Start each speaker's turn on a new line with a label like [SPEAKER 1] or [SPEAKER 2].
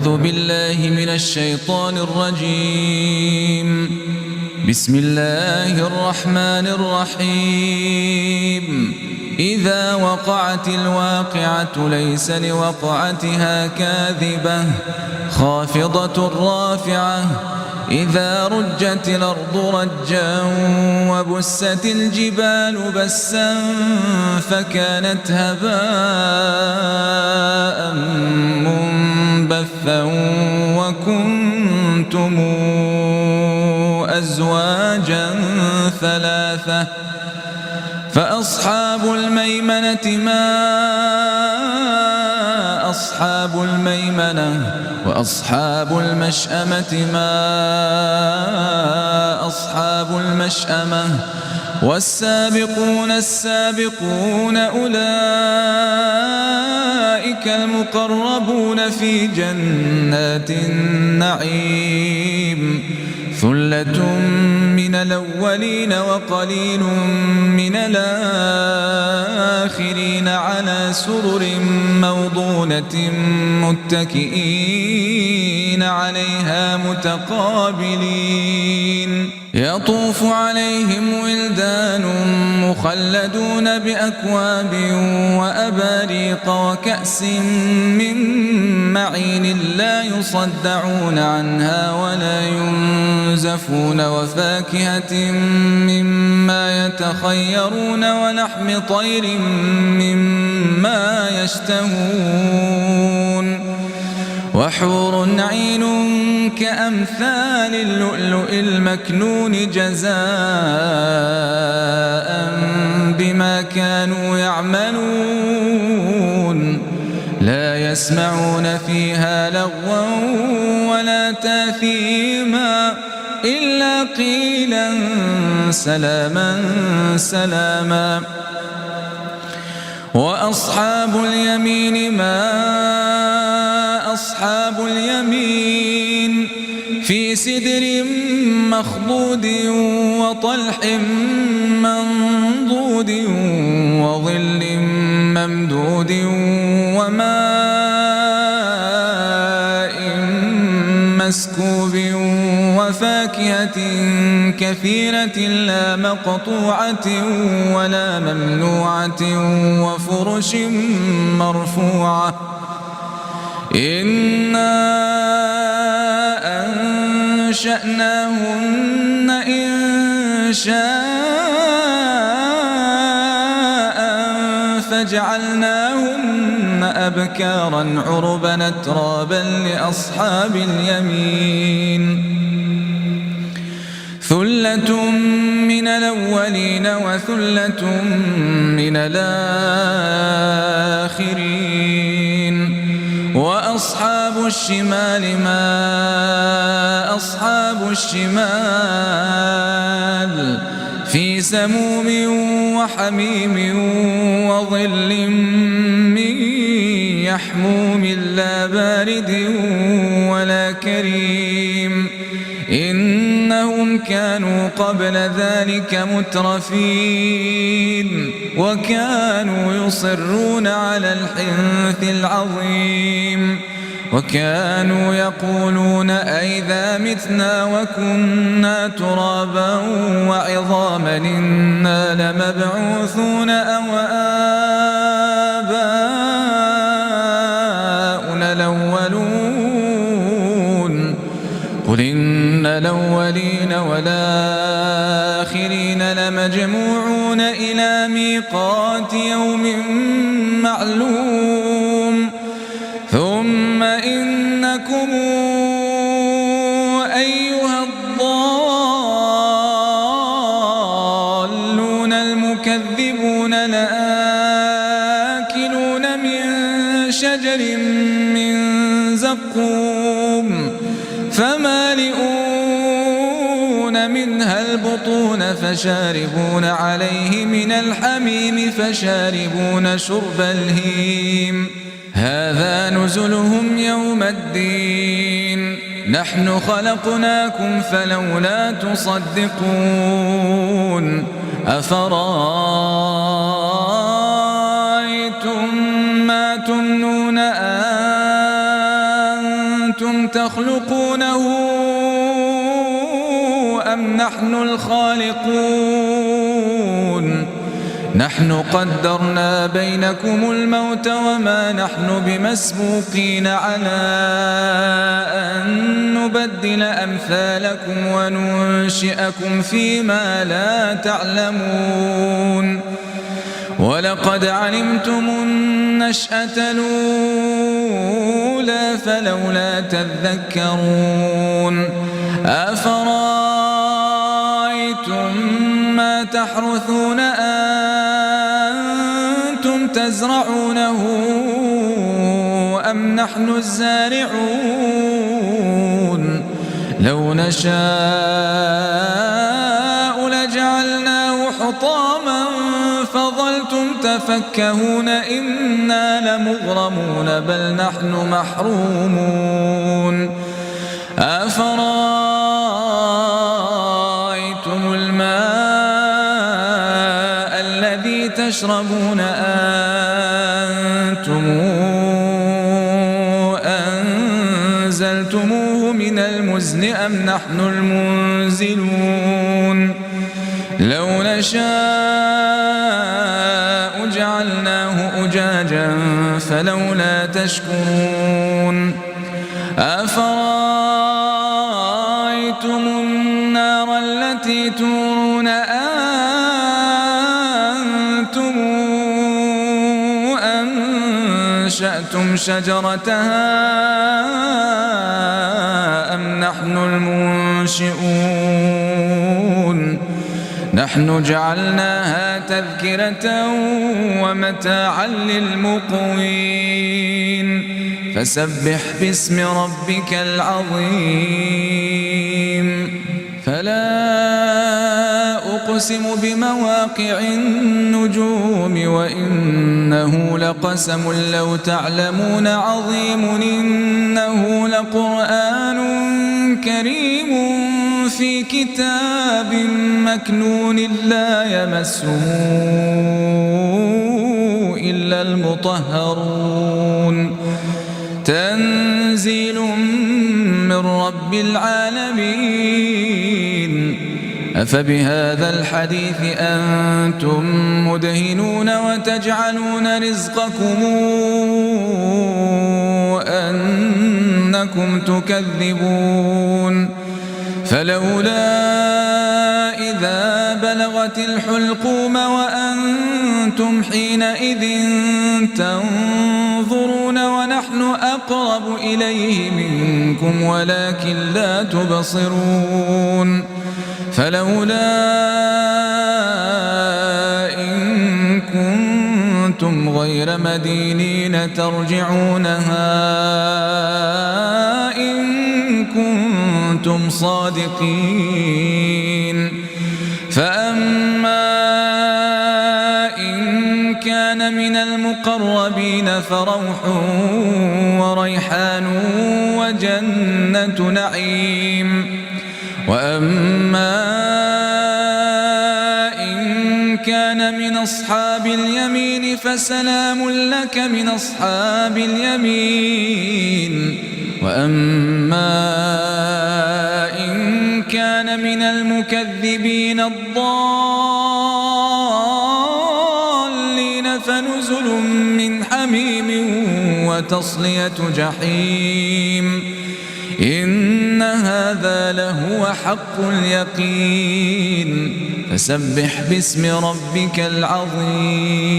[SPEAKER 1] أعوذ بالله من الشيطان الرجيم. بسم الله الرحمن الرحيم. إذا وقعت الواقعة ليس لوقعتها كاذبة خافضة رافعة إذا رجت الأرض رجا وبست الجبال بسا فكانت هباء منبثا وكنتم أزواجا ثلاثة فأصحاب الميمنة ما أصحاب الميمنة وأصحاب المشأمة ما أصحاب المشأمة والسابقون السابقون أولئك المقربون في جنات النعيم ثلة من الأولين وقليل من الآخرين على سرر موضونة متكئين عليها متقابلين يطوف عليهم ولدان مخلدون بأكواب وأباريق وكأس من معين لا يصدعون عنها ولا ينزفون وفاكهة مما يتخيرون ولحم طير مما يشتهون وحور عين كأمثال اللؤلؤ المكنون جزاء بما كانوا يعملون لا يسمعون فيها لغوا ولا تاثيما إلا قيلا سلاما سلاما وأصحاب اليمين ما أصحاب اليمين في سدر مخضود وطلح منضود وظل ممدود وماء مسكوب وفاكهة كثيرة لا مقطوعة ولا ممنوعة وفرش مرفوعة إنا أنشأناهن إنشاء فجعلناهن أبكارا عربا أترابا لأصحاب اليمين ثلة من الأولين وثلة من الآخرين وأصحاب الشمال ما أصحاب الشمال في سموم وحميم وظل من يحموم لا بارد ولا كريم إنهم كانوا قبل ذلك مترفين وكانوا يصرون على الحنث العظيم وكانوا يقولون أئذا متنا وكنا ترابا وعظاما إنا لمبعوثون أو آباؤنا الأولون قل إن الأولين والآخرين لمجموعون إلى ميقات يوم معلوم ثم إنكم أيها الضالون المكذبون لآكلون من شجر من زقوم فمالئون منها البطون فشاربون عليه من الحميم فشاربون شرب الهيم هذا نزلهم يوم الدين نحن خلقناكم فلولا تصدقون أفرأيتم ما تمنون تخلقونه أم نحن الخالقون نحن قدرنا بينكم الموت وما نحن بمسبوقين على أن نبدل أمثالكم وننشئكم فيما لا تعلمون ولقد علمتم النشأة الأولى فلولا تذكرون أفرأيتم ما تحرثون أنتم تزرعونه أم نحن الزارعون لو نشاء لجعلناه حطاما فظلتم تفكهون إنا لمغرمون بل نحن محرومون أفرأيتم الماء الذي تشربون أنتم أنزلتموه من المزن أم نحن المنزلون لو نشاء جعلناه أجاجا فلولا تشكرون أفرأيتم النار التي تورون أنتم أنشأتم شجرتها أم نحن المنشئون نحن جعلناها تذكرة ومتاعا للمقوين فسبح باسم ربك العظيم فلا أقسم بمواقع النجوم وإنه لقسم لو تعلمون عظيم إنه لقرآن كريم في كتاب مكنون لا يمسه إلا المطهرون تنزيل من رب العالمين أفبهذا الحديث أنتم مدهنون وتجعلون رزقكم أنكم تكذبون فلولا إذا بلغت الحلقوم وأنتم حينئذ تنظرون ونحن أقرب إليه منكم ولكن لا تبصرون فلولا إن كنتم غير مدينين ترجعونها إن كنتم صادقين فأما إن كان من المقربين فروح وريحان وجنة نعيم وأما إن كان من أصحاب اليمين فسلام لك من أصحاب اليمين وأما إن كان من المكذبين الضالين فنزل من حميم وتصلية جحيم إن هذا لهو حق اليقين فسبح باسم ربك العظيم